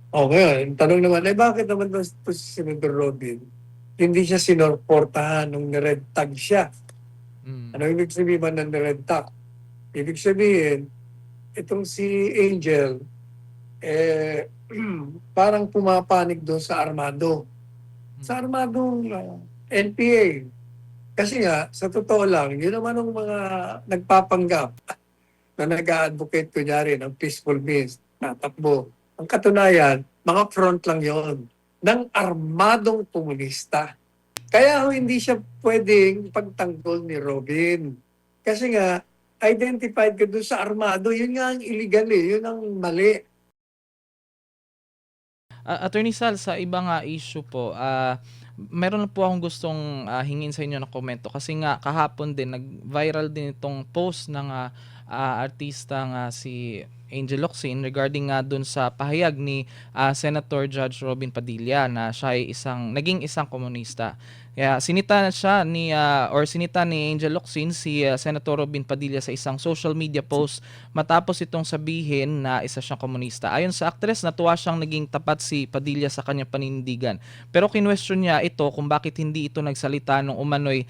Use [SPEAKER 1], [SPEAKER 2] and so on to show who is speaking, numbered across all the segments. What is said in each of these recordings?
[SPEAKER 1] O ngayon, tanong naman, bakit naman to si Senator Robin, hindi siya sinorportahan nung red tag siya?
[SPEAKER 2] Mm.
[SPEAKER 1] Ano ibig sabihin ba ng red tag? Ibig sabihin, itong si Angel, eh, parang pumapanig doon sa armado. Sa
[SPEAKER 2] Mm.
[SPEAKER 1] armadong NPA. Kasi nga, sa totoo lang, yun naman ang mga nagpapanggap na nag-a-advocate kunyari ng peaceful means, tatakbo. Ang katunayan, mga front lang yon ng armadong komunista. Kaya hindi siya pwedeng pagtanggol ni Robin. Kasi nga, identified ka doon sa armado, yun nga ang illegal yun ang mali.
[SPEAKER 2] Attorney Sal, sa iba nga issue po, meron po akong gustong hingin sa inyo na komento kasi nga kahapon din nag-viral din itong post ng artista nga si Angel Locsin regarding nga dun sa pahayag ni Senator Judge Robin Padilla na siya ay naging isang komunista. Kaya sinita ni Angel Locsin si Senator Robin Padilla sa isang social media post matapos itong sabihin na isa siyang komunista. Ayon sa aktres, natuwa siyang naging tapat si Padilla sa kanyang panindigan. Pero kinwestiyon niya ito kung bakit hindi ito nagsalita nung umano'y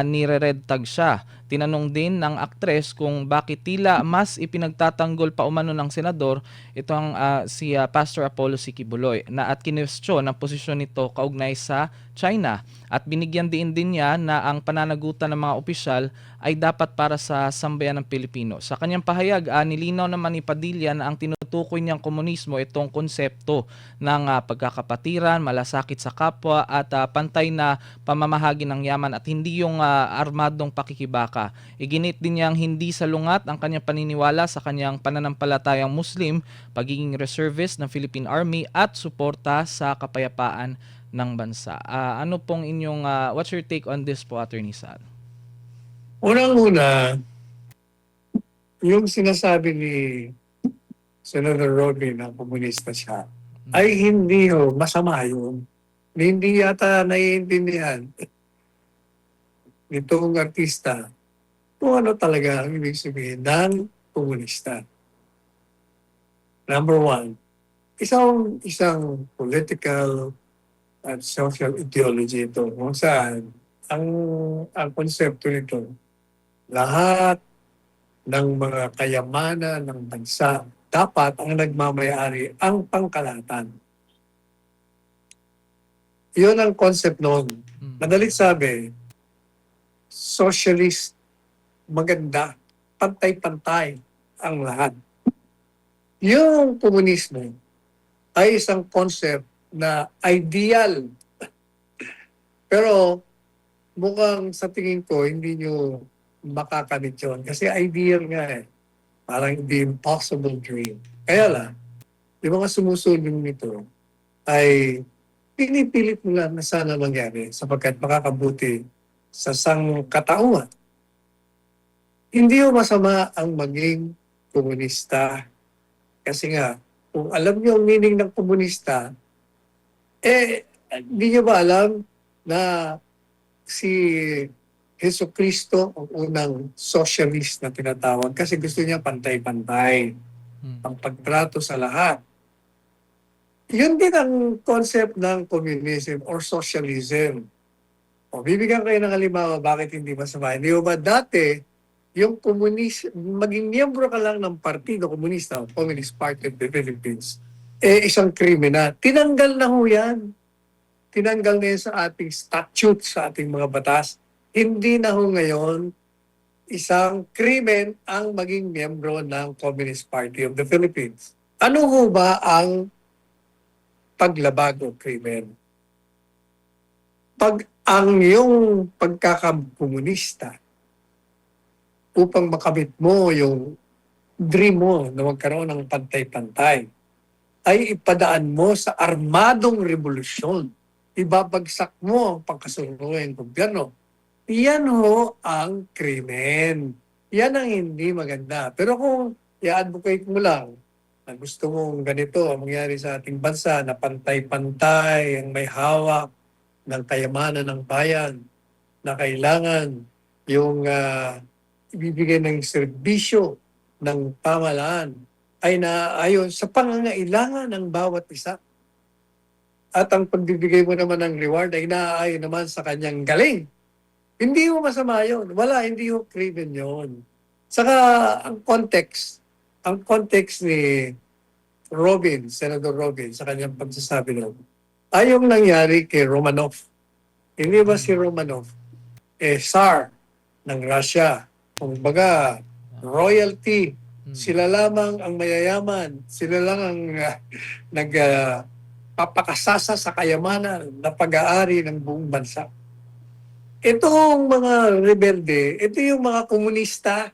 [SPEAKER 2] nire-red tag siya. Tinanong din ng aktres kung bakit tila mas ipinagtatanggol pa umano ng senador itong si Pastor Apollo Sikibuloy na at kinwestiyon ang posisyon nito kaugnay sa China at binigyan din niya na ang pananagutan ng mga opisyal ay dapat para sa sambayan ng Pilipino. Sa kanyang pahayag, nilinaw naman ni Padilla na ang tinutukoy niyang komunismo itong konsepto ng pagkakapatiran, malasakit sa kapwa at pantay na pamamahagi ng yaman at hindi yung armadong pakikibaka. Iginit din niyang hindi salungat ang kanyang paniniwala sa kanyang pananampalatayang Muslim, pagiging reservist ng Philippine Army at suporta sa kapayapaan ng bansa. Ano pong inyong what's your take on this po, Attorney Sal?
[SPEAKER 1] Unang-una, yung sinasabi ni Senator Robin na komunista siya, ay
[SPEAKER 2] Mm.
[SPEAKER 1] hindi masama yun. Hindi yata naiintindihan nitong artista kung ano talaga ang ibig sabihin ng komunista. Number one, isang political at social ideology ito kung saan ang konsepto nito, lahat ng mga kayamanan ng bansa dapat ang nagmamayari ang pangkalahatan. Yun ang concept noon.
[SPEAKER 2] Mm.
[SPEAKER 1] Madalit sabi, socialist, maganda, pantay-pantay ang lahat. Yung komunismo ay isang concept na ideal. Pero mukhang sa tingin ko, hindi nyo makakamit yun. Kasi ideal nga Parang the impossible dream. Kaya lang, yung mga sumusulong nito ay pinipilit nila na sana mangyari sapagkat makakabuti sa sangkatauhan. Hindi mo masama ang maging komunista kasi nga, kung alam niyo ang meaning ng komunista, hindi niyo ba alam na si Heso Kristo ang unang socialist na tinatawag kasi gusto niya pantay-pantay
[SPEAKER 2] Mm.
[SPEAKER 1] ang pagtrato sa lahat. Yun din ang concept ng communism or socialism. O, bibigyan kayo ng halimbawa bakit hindi masama. Hindi ba dati, yung maging miyembro ka lang ng Partido Komunista o Communist Party of the Philippines, isang krimen na. Tinanggal na ho yan. Tinanggal na yan sa ating statute, sa ating mga batas. Hindi na ho ngayon isang krimen ang maging miyembro ng Communist Party of the Philippines. Ano ho ba ang paglabag o krimen? Pag ang iyong pagkakakomunista upang makamit mo yung dream mo na magkaroon ng pantay-pantay, ay ipadaan mo sa armadong revolusyon. Ibabagsak mo ang pangkasunungan ng gobyerno. Yan ho ang krimen. Yan ang hindi maganda. Pero kung i-advocate mo lang na gusto mong ganito ang mangyari sa ating bansa na pantay-pantay, ang may hawak ng kayamanan ng bayan, na kailangan yung ibibigay ng serbisyo ng pamahalaan ay naaayon sa pangangailangan ng bawat isa. At ang pagbibigay mo naman ng reward ay naaayon naman sa kanyang galing. Hindi mo masama yun. Wala, hindi yung crimen yun. Saka ang context ni Robin, Senator Robin, sa kanyang pagsasabi nun, ay yung nangyari kay Romanov. Hindi ba si Romanov, Tsar ng Russia? Kumbaga, royalty. Sila lamang ang mayayaman. Sila lang ang papakasasa sa kayamanan na pag-aari ng buong bansa. Itong mga rebelde, ito yung mga komunista.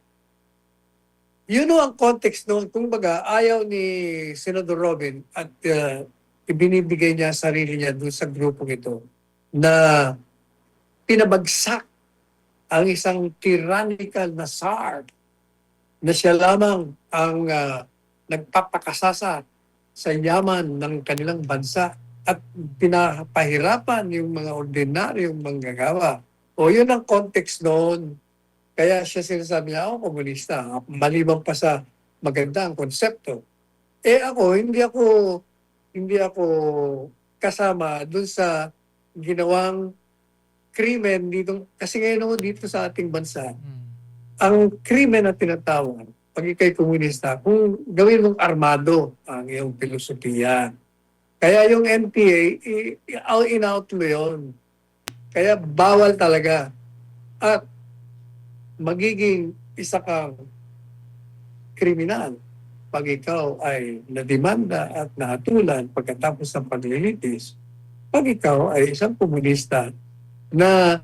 [SPEAKER 1] Yun ang context noon. Kung baga, ayaw ni Senador Robin at ibinibigay niya sarili niya doon sa grupong ito na pinabagsak ang isang tyrannical na Tsar na siya lamang ang nagpapakasasa sa yaman ng kanilang bansa at pinapahirapan yung mga ordinaryong manggagawa. O yun ang context noon. Kaya siya sinasabi niya, ako komunista. Maliban pa sa maganda ang konsepto. Ako, hindi ako kasama dun sa ginawang krimen dito. Kasi ngayon dito sa ating bansa, ang krimen na tinatawag, pag ikay komunista, kung gawin mong armado ang iyong filosofiya. Kaya yung NPA, in-out mo yun. Kaya bawal talaga. At magiging isa kang kriminal pag ikaw ay nadimanda at nahatulan pagkatapos ng paglilitis, pag ikaw ay isang komunista na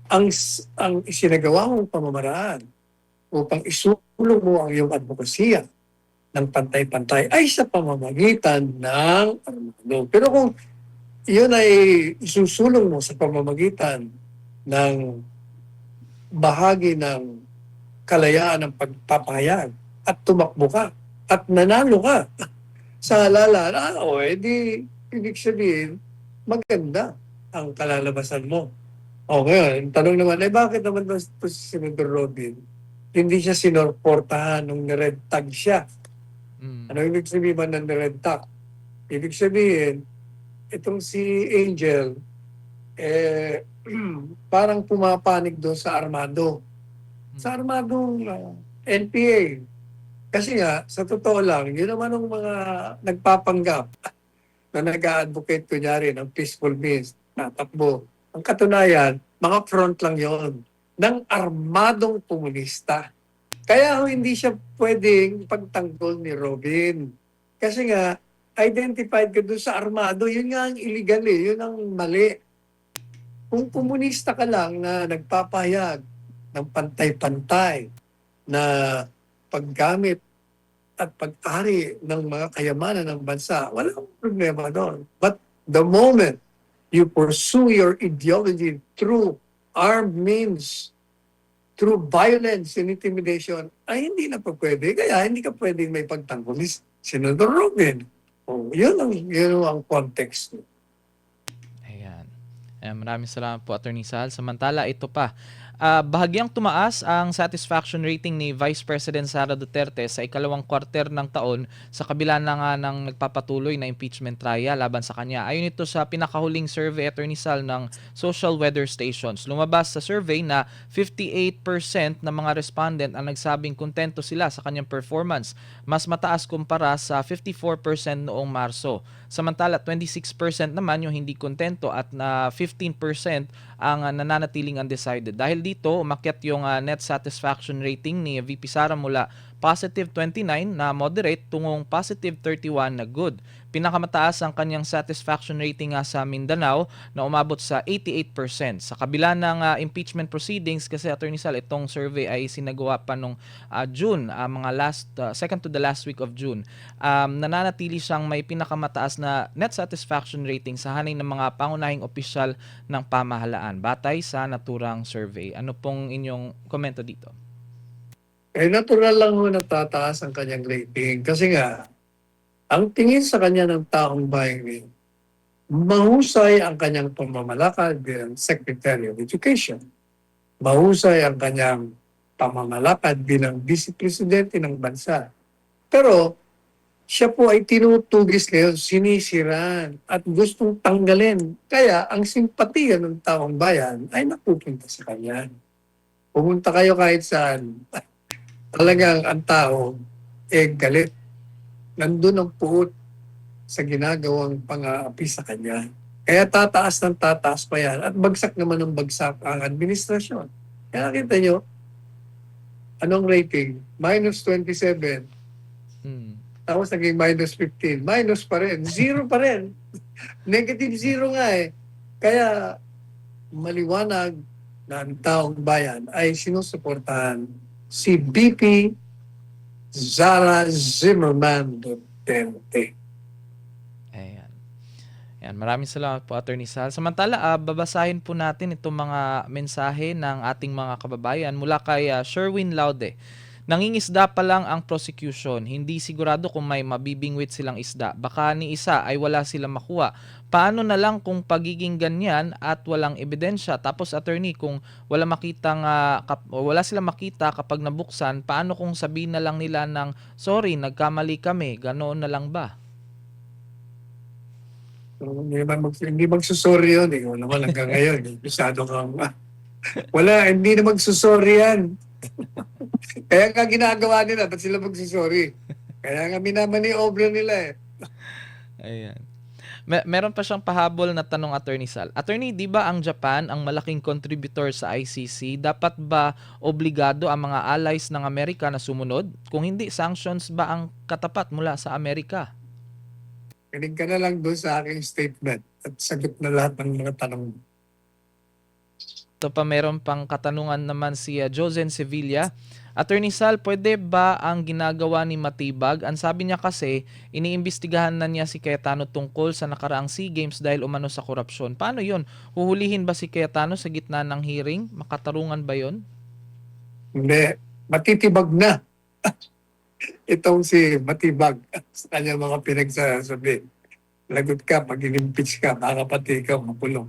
[SPEAKER 1] ang isinagawa mong pamamaraan upang isulong mo ang iyong advokasya ng pantay-pantay ay sa pamamagitan ng armado. Pero kung iyon ay isusulong mo sa pamamagitan ng bahagi ng kalayaan ng pagpapahayag at tumakbo ka at nanalo ka sa halalan, ibig sabihin, maganda ang kalalabasan mo. O ngayon, tanong naman, bakit naman ba si Senator Robin, hindi siya sinorportahan nung red tag siya? Ano ibig sabihin ba ng red tag? Ibig sabihin, itong si Angel, parang pumapanig doon sa armado. Sa armadong NPA. Kasi nga, sa totoo lang, yun naman ang mga nagpapanggap na nag-a-advocate kunyari ng peaceful means, tatakbo. Ang katunayan, mga front lang yon ng armadong komunista. Kaya hindi siya pwedeng pagtanggol ni Robin. Kasi nga, identified ka doon sa armado, yun nga ang illegal yun ang mali. Kung komunista ka lang na nagpapahayag ng pantay-pantay na paggamit at pag-ari ng mga kayamanan ng bansa, walang problema doon. But the moment you pursue your ideology through armed means, through violence and intimidation, ay hindi na pa pwede. Kaya hindi ka pwedeng may pagtanggol ni Senator Robin. Yun ang context.
[SPEAKER 2] Ayan. Maraming salamat po, Attorney Sal. Samantala, ito pa. Bahagyang tumaas ang satisfaction rating ni Vice President Sara Duterte sa ikalawang kwarter ng taon sa kabila na nga ng nagpapatuloy na impeachment trial laban sa kanya. Ayon ito sa pinakahuling survey, Attorney Sal, ng Social Weather Stations. Lumabas sa survey na 58% ng mga respondent ang nagsabing kontento sila sa kanyang performance. Mas mataas kumpara sa 54% noong Marso. Samantala, 26% naman yung hindi kontento at 15% ang nananatiling undecided. Dahil dito, umakyat yung net satisfaction rating ni VP Sara mula positive 29 na moderate tungong positive 31 na good. Pinakamataas ang kanyang satisfaction rating sa Mindanao na umabot sa 88%. Sa kabila ng impeachment proceedings, kasi Attorney Sal, itong survey ay sinagawa pa nung June, mga second to the last week of June. Nananatili siyang may pinakamataas na net satisfaction rating sa hanay ng mga pangunahing opisyal ng pamahalaan batay sa naturang survey. Ano pong inyong komento dito?
[SPEAKER 1] Natural lang mo natataas ang kanyang rating. Kasi nga, ang tingin sa kanya ng taong bayan, mahusay ang kanyang pamamalakad bilang Secretary of Education. Mahusay ang kanyang pamamalakad bilang Vice Presidente ng bansa. Pero siya po ay tinutugis ngayon, sinisiran at gustong tanggalin. Kaya ang simpatiya ng taong bayan ay napupunta sa kanya. Pumunta kayo kahit saan, talagang ang tao galit. Nandun ang puot sa ginagawang pang-aapi sa kanya. Kaya tataas ng tataas pa yan at bagsak naman ng bagsak ang administrasyon. Kaya nakita nyo, anong rating? -27.
[SPEAKER 2] Mm.
[SPEAKER 1] Tapos naging -15. Minus pa rin. Zero pa rin. Negative zero nga eh. Kaya maliwanag na ang taong bayan ay sinusuportahan si BP Zara Zimmerman Duterte.
[SPEAKER 2] Ayan. Ayan, maraming salamat po, Attorney Sal. Samantala, babasahin po natin itong mga mensahe ng ating mga kababayan mula kay Sherwin Laude. Nangingisda pa lang ang prosecution. Hindi sigurado kung may mabibingwit silang isda. Baka ni isa ay wala silang makuha. Paano na lang kung pagiging ganyan at walang ebidensya? Tapos, attorney, kung wala silang makita kapag nabuksan, paano kung sabihin na lang nila ng sorry, nagkamali kami? Ganoon na lang ba?
[SPEAKER 1] So, hindi magsusorry yun. Ikaw naman hanggang ngayon. Pisado kang wala, hindi na magsusorry yan. Kaya nga ginagawa nila, ba't sila magsusorry? Kaya nga minamaniobra nila eh.
[SPEAKER 2] Ayan. Meron pa siyang pahabol na tanong, Attorney Sal. Attorney, di ba ang Japan ang malaking contributor sa ICC? Dapat ba obligado ang mga allies ng Amerika na sumunod? Kung hindi, sanctions ba ang katapat mula sa Amerika?
[SPEAKER 1] Kinig ka na lang doon sa aking statement at sagot na lahat ng mga tanong.
[SPEAKER 2] Ito pa, meron pang katanungan naman si Josen Sevilla. Attorney Sal, pwede ba ang ginagawa ni Matibag? Ang sabi niya kasi, iniimbestigahan na niya si Cayetano tungkol sa nakaraang SEA Games dahil umano sa korupsyon. Paano yun? Huhulihin ba si Cayetano sa gitna ng hearing? Makatarungan ba yun?
[SPEAKER 1] Hindi, matitibag na. Itong si Matibag sa kanyang mga pinagsasabi. Lagot ka, pag in-impeach ka, baka pati ikaw makulong.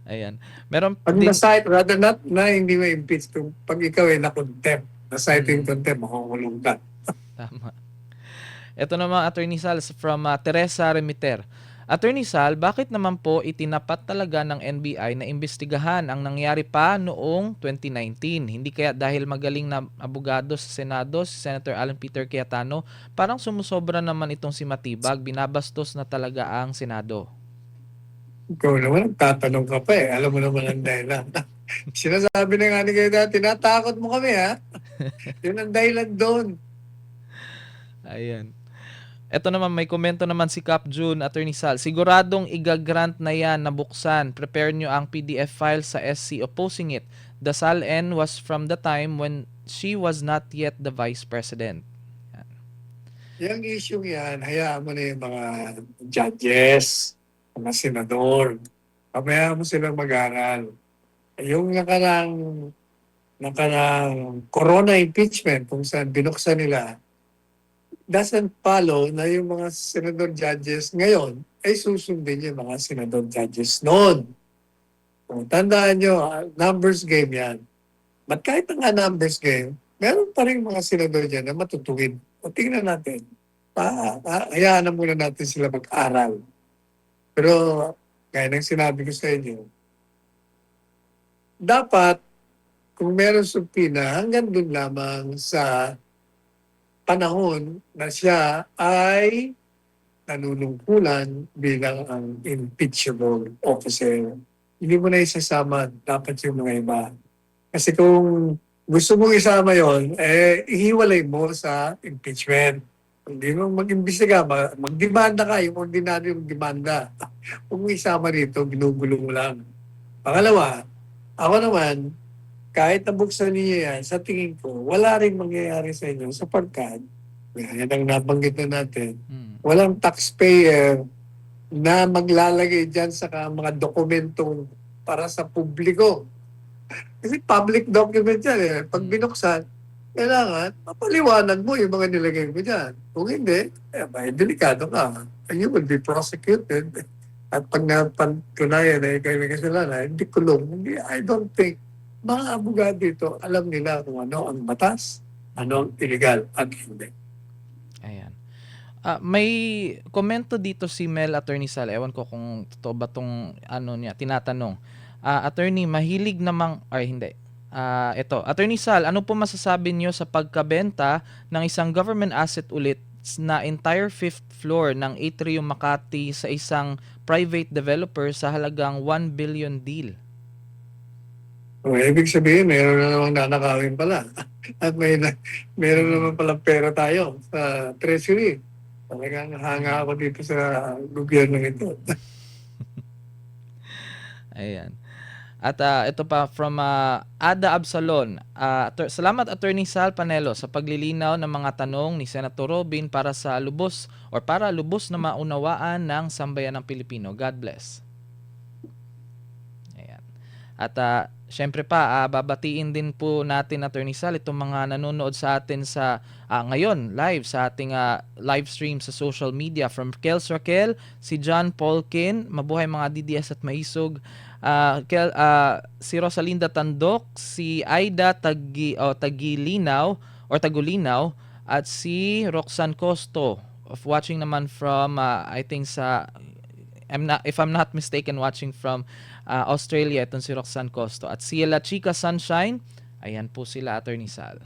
[SPEAKER 2] Ayan. Meron
[SPEAKER 1] Pag
[SPEAKER 2] din,
[SPEAKER 1] na-cite, rather not na hindi ma-impeach, kung pag ikaw ay na-contempt, na-cite yung contempt, makukulong ka.
[SPEAKER 2] tama. Ito naman, Attorney Sal, from Teresa Remiter. Attorney Sal, bakit naman po itinapat talaga ng NBI na imbestigahan ang nangyari pa noong 2019? Hindi kaya dahil magaling na abogado sa Senado, si Senator Alan Peter Cayetano, parang sumusobra naman itong si Matibag, binabastos na talaga ang Senado.
[SPEAKER 1] Ikaw naman, tatanong ka pa eh. Alam mo naman ang dahilan. Sinasabi na nga ni kayo dati, tinatakot mo kami ha. Yun ang dahilan doon.
[SPEAKER 2] Ayan. Ito naman, may komento naman si Cap June, Attorney Sal. Siguradong igagrant na yan na buksan. Prepare nyo ang PDF file sa SC opposing it. The Sal N was from the time when she was not yet the Vice President.
[SPEAKER 1] Yung issue yan, hayaan mo na yung mga judges, mga senador. Pabayaan mo silang mag-aral. Yung nakarang corona impeachment, kung saan binuksan nila, doesn't follow na yung mga senador judges ngayon ay susundin yung mga senador judges noon. Kung tandaan nyo, numbers game yan. But kahit nga numbers game, meron pa rin mga senador dyan na matutuwid. O tingnan natin. Hayaan na muna natin sila mag-aral. Pero, gaya ng sinabi ko sa inyo, dapat, kung meron subpina, hanggang dun lamang sa panahon na siya ay nanunungkulan bilang ang impeachable officer. Hindi mo na isasama dapat yung mga iba. Kasi kung gusto mong isama yon, ihiwalay mo sa impeachment. Hindi mo mag-imbestiga, magdemanda ka, yung ordinaryong demanda. Kung mo isama rito, ginugulo mo lang. Pangalawa, ako naman, kahit nabuksan niyo yan, sa tingin ko, wala rin mangyayari sa inyo sapagkat, yan ang nabanggit na natin, walang taxpayer na maglalagay dyan sa mga dokumentong para sa publiko. Kasi public document yan eh. Pag binuksan, kailangan mapaliwanag mo yung mga nilagay mo dyan. Kung hindi, may delikado ka. And you will be prosecuted. At pag napatunayan na ikaw may kasalanan, hindi kulong. I don't think mga abogado dito alam nila kung ano ang batas. anong illegal at hindi.
[SPEAKER 2] Ayan. May komento dito si Mel Attorney Sal. Ewan ko kung totoo ba tong ano niya, tinatanong. Attorney, mahilig namang, ay hindi. Ito, Attorney Sal, ano po masasabi niyo sa pagkabenta ng isang government asset ulit na entire fifth floor ng Atrium Makati sa isang private developer sa halagang 1 billion deal?
[SPEAKER 1] So, ibig sabihin, meron na namang nanakawin pala. At meron naman pala pera tayo sa treasury. Talagang hanga ako dito sa gobyerno ito.
[SPEAKER 2] Ayan. At ito pa from Ada Absalon. Salamat Attorney Sal Panelo sa paglilinaw ng mga tanong ni Senator Robin para lubos na maunawaan ng sambayan ng Pilipino. God bless. Ayan. At syempre pa, babatiin din po natin Attorney Sal itong mga nanonood sa atin sa ngayon live sa ating live stream sa social media from Kels Raquel, si John Polkin, mabuhay mga DDS at maisog. Si Rosalinda Tandok, si Aida Tagulinaw, at si Roxanne Costo of watching naman from I think if I'm not mistaken, watching from Australia, itong si Roxanne Costo. At si La Chica Sunshine, ayan po sila Attorney Sal.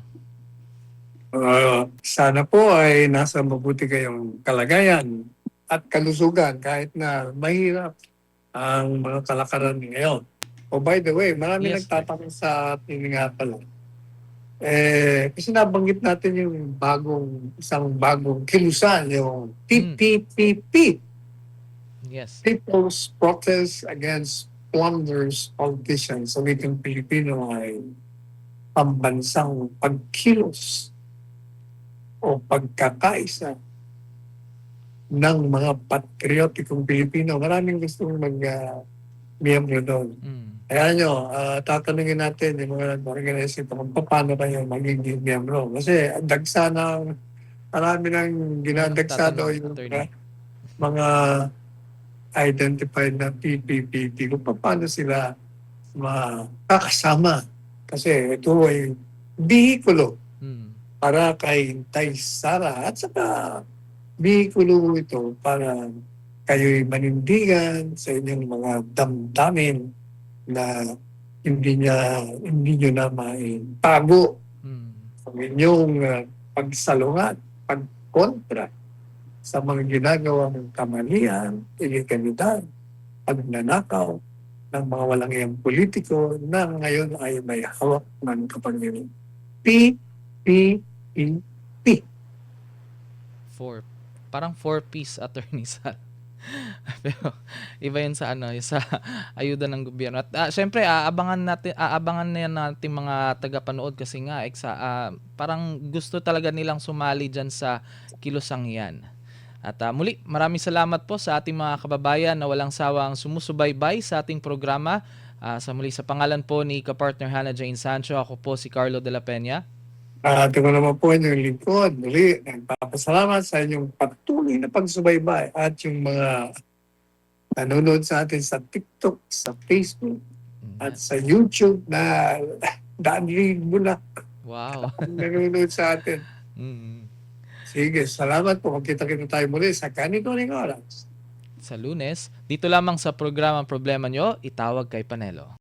[SPEAKER 1] Sana po ay nasa mabuti kayong kalagayan at kalusugan kahit na mahirap ang mga kalakaran ngayon. Oh, by the way, marami
[SPEAKER 2] Yes,
[SPEAKER 1] nagtatanong sa atin nga pala. Kasi nabanggit natin yung isang bagong kilusan, yung PPPP,
[SPEAKER 2] Yes.
[SPEAKER 1] People's Protest Against Plunderers Politicians. Sa wikang Pilipino ay pambansang pagkilos o pagkakaisa ng mga patriotikong Pilipino. Maraming gustong mag-miyembro doon. Kaya nyo, tatanungin natin yung mga organization kung paano kayo magiging miyembro. Kasi marami nang ginadagsado yung mga identified na PPPP kung paano sila makakasama. Kasi ito ay bihikulo para kay Tay Sara at saka bihikulo ito para kayo'y manindigan sa inyong mga damdamin na hindi nyo na maitago ang inyong pagsalungat, pagkontra sa mga ginagawang kamalian, iligalidad, pagnanakaw ng mga walang iyang politiko na ngayon ay may hawak ng kapangyarihan. PPP.
[SPEAKER 2] Parang 4-piece Attorney Sal. Pero iba yun sa sa ayuda ng gobyerno. At syempre aabangan na natin mga tagapanood kasi nga parang gusto talaga nilang sumali diyan sa kilosang yan. At muli, maraming salamat po sa ating mga kababayan na walang sawang sumusubaybay sa ating programa. Sa pangalan po ni kapartner Hannah Jane Sancho, ako po si Carlo de la Peña.
[SPEAKER 1] At ako naman po inyong lingkod. Muli, nagpapasalamat sa inyong patuloy na pagsubaybay at yung mga nanonood sa atin sa TikTok, sa Facebook, at sa YouTube na daan-rin mo na.
[SPEAKER 2] Wow.
[SPEAKER 1] Nanonood sa atin. Sige, salamat po. Magkita-kita tayo muli sa ganito-ring oras.
[SPEAKER 2] Sa Lunes, dito lamang sa programang Problema Nyo, Itawag kay Panelo.